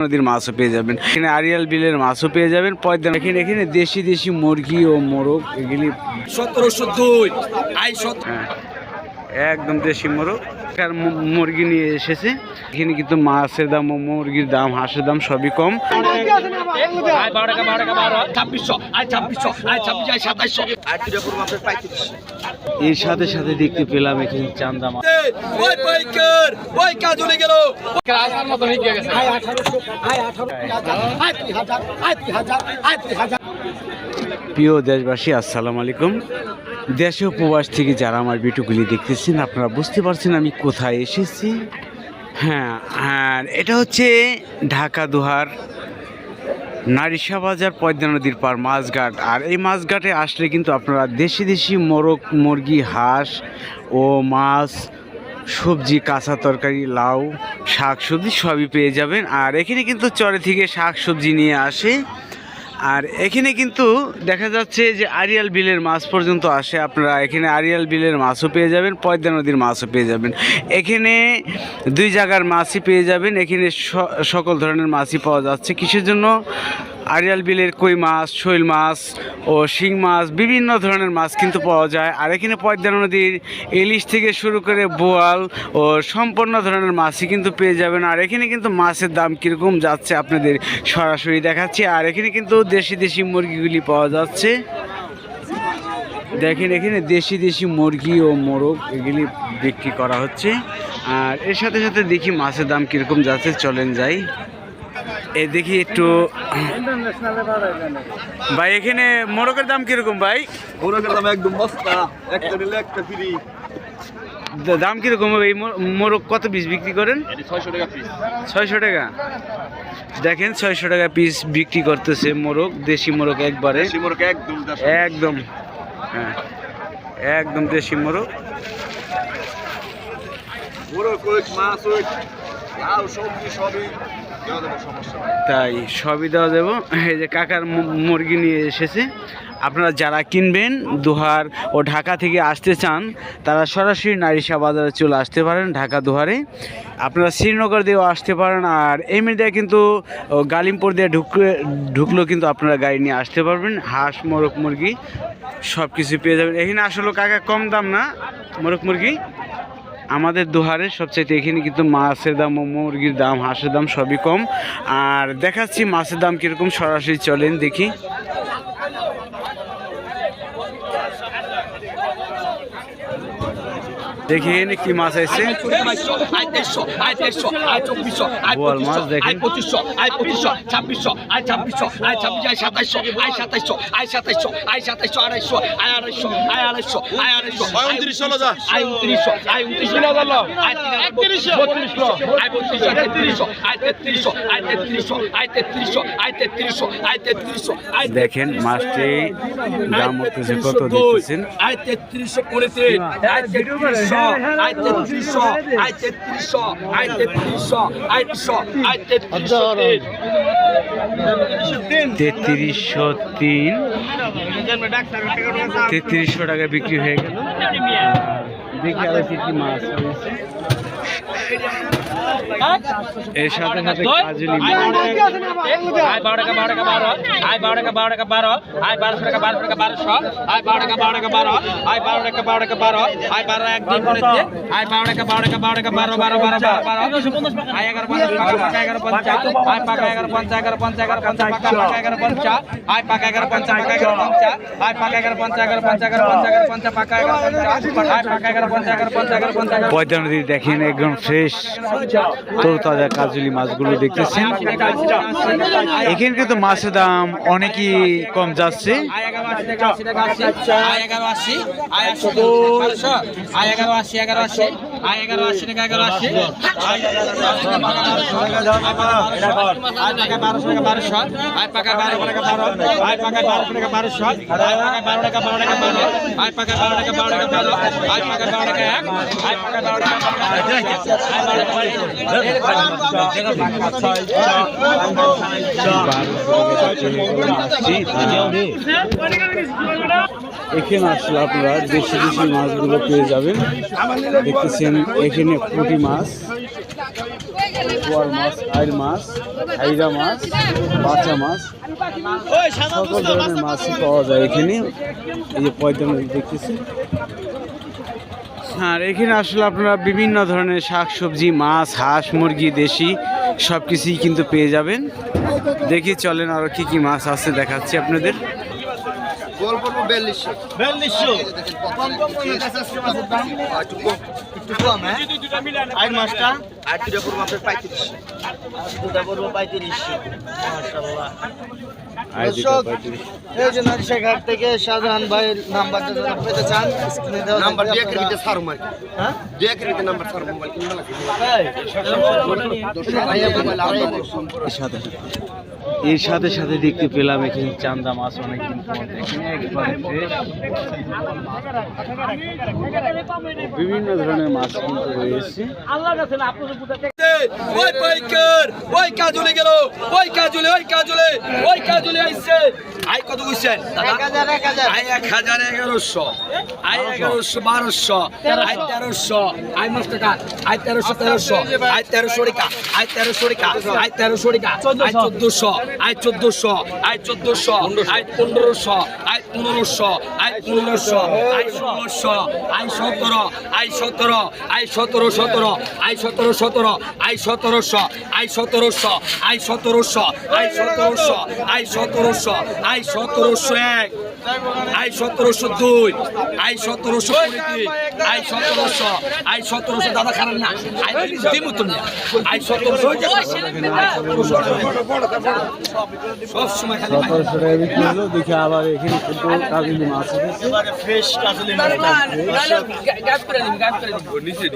নদীর মাছও পেয়ে যাবেন, এখানে আড়িয়াল বিলের মাছও পেয়ে যাবেন। পয়দা এখানে দেশি মুরগি ও মোরগ এগুলি 1702 একদম দেশি মোরগ মুরগি নিয়ে এসেছে। এখানে কিন্তু মাছের দাম ও মুরগির দাম হাঁসের দাম সবই কম। এর সাথে সাথে দেখতে পেলাম এখানে চান্দা মাছ। প্রিয় দেশবাসী, আসসালামু আলাইকুম। দেশে ও প্রবাস থেকে যারা আমার ভিডিওগুলি দেখতেছেন, আপনারা বুঝতে পারছেন আমি কোথায় এসেছি। হ্যাঁ, এটা হচ্ছে ঢাকা দোহার নারিশা বাজার পদ্মা নদীর পার মাছঘাট। আর এই মাছঘাটে আসলে কিন্তু আপনারা দেশি মোরগ, মুরগি, হাঁস ও মাছ, সবজি, কাঁচা তরকারি, লাউ, শাক সবজি সবই পেয়ে যাবেন। আর এখানে কিন্তু চরে থেকে শাক সবজি নিয়ে আসে। আর এখানে কিন্তু দেখা যাচ্ছে যে আড়িয়াল বিলের মাছ পর্যন্ত আসে। আপনারা এখানে আড়িয়াল বিলের মাছও পেয়ে যাবেন, পদ্মা নদীর মাছও পেয়ে যাবেন। এখানে দুই জায়গার মাছই পেয়ে যাবেন। এখানে সকল ধরনের মাছই পাওয়া যাচ্ছে। কিসের জন্য? আড়িয়াল বিলের কই মাছ, শৈল মাছ ও শিং মাছ, বিভিন্ন ধরনের মাছ কিন্তু পাওয়া যায়। আর এখানে পদ্মা নদীর ইলিশ থেকে শুরু করে বোয়াল ও সম্পূর্ণ ধরনের মাছই কিন্তু পেয়ে যাবেন। আর এখানে কিন্তু মাছের দাম কীরকম যাচ্ছে আপনাদের সরাসরি দেখাচ্ছি। আর এখানে কিন্তু দেশি মুরগিগুলি পাওয়া যাচ্ছে। দেখেন এখানে দেশি মুরগি ও মোরগ এগুলি বিক্রি করা হচ্ছে। আর এর সাথে সাথে দেখি মাছের দাম কীরকম যাচ্ছে, চলেন যাই। এই দেখি একটু ভাই, এখানে মোরগের দাম কিরকম ভাই? মোরগের দাম একদম বস্তা, একটা নিলে একটা ফ্রি। দাম কিরকম? এই মোরগ কত পিস বিক্রি করেন? 600 টাকা পিস। 600 টাকা। দেখেন 600 টাকা পিস বিক্রি করতেছে মোরগ, দেশি মোরগ একবারে একদম হ্যাঁ, একদম দেশি মোরগ। তাই সবই দেওয়া যাবো। এই যে কাকার মুরগি নিয়ে এসেছে। আপনারা যারা কিনবেন, দোহার ও ঢাকা থেকে আসতে চান, তারা সরাসরি নারিশা বাজারে চলে আসতে পারেন ঢাকা দোহারে। আপনারা শ্রীনগর দিয়েও আসতে পারেন। আর এমনি কিন্তু গালিমপুর দিয়ে ঢুকলেও কিন্তু আপনারা গাড়ি নিয়ে আসতে পারবেন। হাঁস, মোরগ, মুরগি সব কিছু পেয়ে যাবেন এখানে। আসলে কাকা কম দাম না মোরগ মুরগি আমাদের দোহারে সবচাইতে। এখানে কিন্তু মাছের দাম ও মুরগির দাম, হাঁসের দাম সবই কম। আর দেখাচ্ছি মাছের দাম কীরকম, সরাসরি চলেন দেখি। দেখি এখানে কি মাছ আছে। বোয়াল মাছ দেখেন 2500, 2600, 2600, 2700, 2700, 2700, 2700, 2700, 250, 250, 250, 250, দেখেন মাছটি দাম হচ্ছে কত দিচ্ছেন? 3300, 3300 টাকা বিক্রি হয়ে গেল। দেখি আরো কি মাছ রয়েছে। এর সাথে সাথে কাজলি মাছ 12 টাকা 12 টাকা 12, 12 টাকা 12 টাকা 12, 1200 টাকা 12 টাকা 1200, 12 টাকা 12 টাকা 12, 12 টাকা 12 টাকা 12, 12 এক দিন করে দিয়ে 12 টাকা 12 টাকা 12 টাকা 12 12 12 11 50 টাকা 11 50, পাকা 11 50, 11 50, 11 50, পাকা 11 50, পাকা 11 50, পাকা 11 50, পাকা 11 50, 11 50, 11 50, পাকা 11 50, পাকা 11 50, 11 50, 11 50। পদ্মা নদী দেখেন একদম ফ্রেশ তরতাজা কাজলি মাছগুলো দেখতেছেন। এখানে কিন্তু মাছের দাম অনেকই কম যাচ্ছে। 1180 টাকা 80, 1180, 1180, 1180, 1180, 1180 টাকা 1180, 1200 টাকা 1200, পাকা 12 টাকা 12, পাকা 12 টাকা 1200, পাকা 12 টাকা 12 টাকা 12, পাকা 12 টাকা 12 টাকা 12, পাকা 12 টাকা 1, পাকা 12 টাকা 12 এখানে আসলে আপনারা দেশি মাছগুলো পেয়ে যাবেন। দেখতেছেন এখানে পুঁটি মাছ বোয়াল মাছ, আইড় মাছ, হাইরা মাছ, বাচ্চা মাছ, সকল ধরনের মাছই পাওয়া যায় এখানে। এই যে পয়দা নদী দেখতেছি। আর এখানে আসলে আপনারা বিভিন্ন ধরনের শাকসবজি, মাছ, হাঁস, মুরগি, দেশি সব কিছুই কিন্তু পেয়ে যাবেন। দেখি চলেন আরও কি কি মাছ আছে দেখাচ্ছি আপনাদের। ঘাট থেকে শাহজাহান ভাইয়ের নাম্বার পেতে চান নাম্বার এর সাথে সাথে দেখতে পেলাম এখানে চান্দা মাছ অনেকদিন পর এখানে একবারে ফ্রেশ। বিভিন্ন ধরনের মাছ কিন্তু রয়েছে। ওই পাইকার ওই কাজলে গেল, ওই কাজলে আইছে। আই কত কইছেন? 1000 আই 1000 1100, আই 1100 1200, আই 1300, আই মাস টাকা, আই 1300 আই 1300 টাকা, আই 1300 টাকা, আই 1300 টাকা, I 1400, I 1400, I 1400, I 1500, I 1500, I 1500, I 1600, I 17, I 17, I 17 17, I 17 17, I 1700, I 1700, I 1700, I 1700, I 1700, I 1701, I 1702, I 1723, I 1700, I 1700 দাদা খারাপ না, আই দিমু তুমি, আই 1700 সব সময় খালি 1700 টাকা বিক্রি হলো। দেখি আবার এখানে কিন্তু কাজলি মাছ আছে। ফ্রেশ কাজলি মাছ গাছ করে দিন নিচে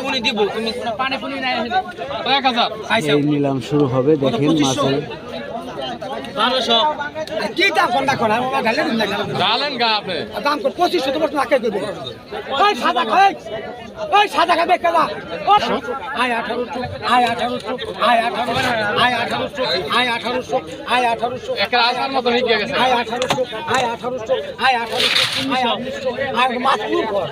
উনি দিব, তুমি পানি পুনি নাই 1000 এই নিলাম শুরু হবে। দেখেন মাছের কি দাম কোনটা করা ডালেন গা আপনি দাম কর 2500 তো বর্তমান আকে দেবে ওই সাদা খাই, ওই সাদা খাবে কেলা আই 1800, আই 1800, আই 1800, আই 1800, আই 1800, আই 1800 একটা আসার মতো হয়ে গেছে। আই 1800, আই 1800, আই 1800, আই 1900, আই মাছপুর কর,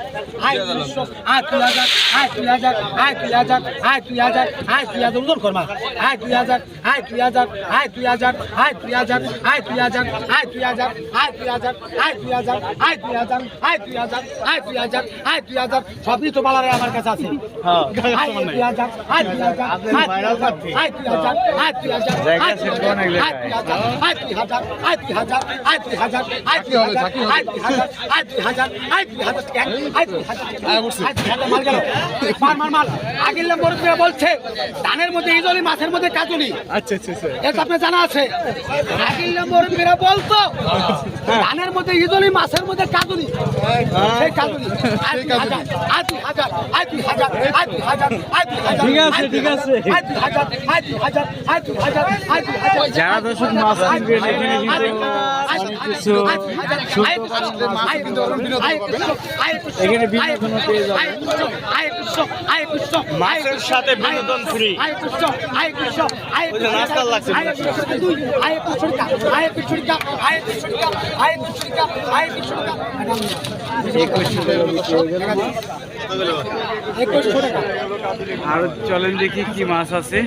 আই 1900, আই 2000, আই 2000, আই 2000, আই 2000, আই 2000 উদর কর মা, আই 2000, আই 2000, আই 2000, আই 2000, আই 2000, আই 2000, আই 2000, আই 2000, আই 2000, আই 2000, আই 2000, আই 2000 সবই তো বালারে আমার কাছে আছে। হ্যাঁ আই 2000, আই 2000, আই 2000, আই 2000, আই 2000, জায়গা সেট করে অনেক লেখা আই 2000, আই 2000, আই 2000, আই 2000, আই 2000, আই 2000, আই 2000, আই 2000 মাল গেল মাল আগের নম্বর করে বলছে ধানের মধ্যে ইজলি, মাছের মধ্যে কাজলি। আচ্ছা এটা আপনার জানা আছে? আগের নম্বর করে বলতো ধানের মধ্যে ইজলি, মাছের মধ্যে কাজলি, সেই কাজলি আই 2000, আই 2000, আই 2000, আই 2000, আই 2000, ঠিক আছে, ঠিক আছে। আই 2000, আই 2000, আই 2000, আই 2000 যারা দর্শক মাছ কিনবেন এখানে কিন্তু অনেক কিছু এখানে বিনোদন পেয়ে যাবেন। মাছের সাথে বিনোদন ফ্রি। আর চলেন দেখি কি মাছ আছে।